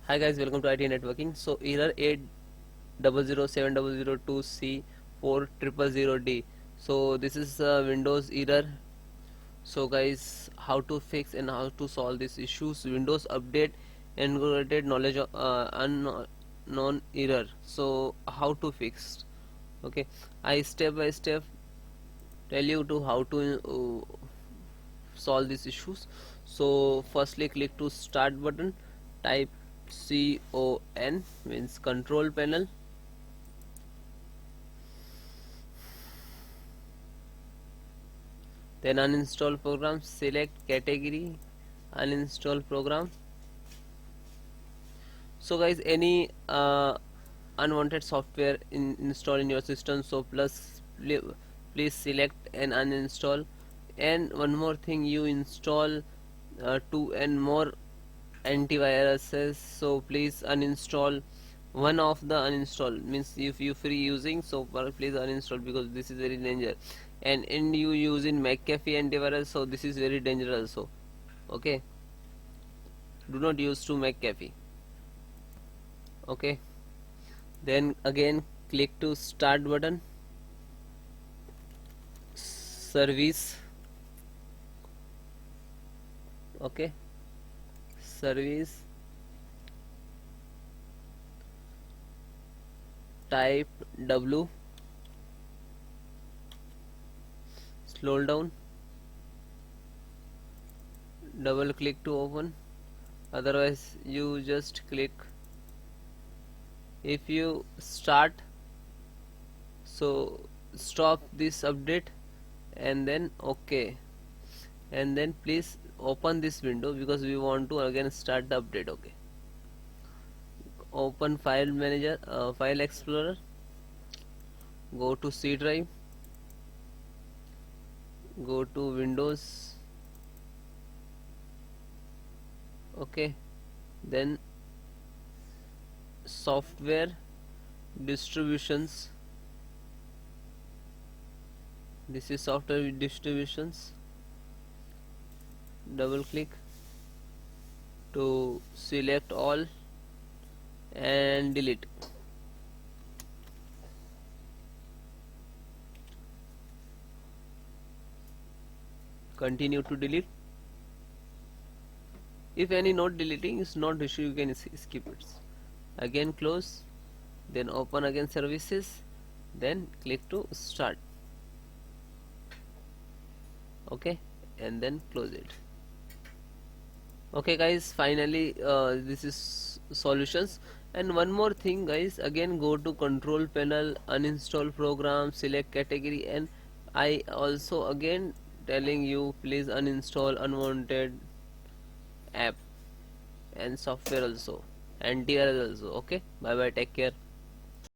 Hi guys, welcome to IT networking. So error 8007002c-4000d. So this is a Windows error. So guys, how to fix and how to solve these issues? Windows update integrated knowledge of unknown error. So how to fix? Okay, I step by step tell you to how to solve these issues. So firstly click to start button, type CON means control panel, then uninstall program, select category, uninstall program. So guys, any unwanted software install in your system, so please select and uninstall. And one more thing, you install two and more antiviruses, so please uninstall one of the uninstall, means if you free using, so please uninstall because this is very dangerous. And in you using McAfee antivirus, so this is very dangerous also. Okay, do not use to McAfee. Okay, then again click to start button, service. Okay, service, type W, scroll down, double click to open, otherwise you just click. If you start, so stop this update and then OK, and then please open this window because we want to again start the update. Okay, open file manager, file explorer, go to C drive, go to Windows. Okay, then software distributions, this is software distributions, double click to select all and delete. Continue to delete. If any not deleting is not issue, you can skip it. Again close, then open again services, then click to start. Okay, and then close it. Okay guys, finally this is solutions. And one more thing guys, again go to control panel, uninstall program, select category, and I also again telling you please uninstall unwanted app and software also, antivirus also. Okay, bye bye, take care.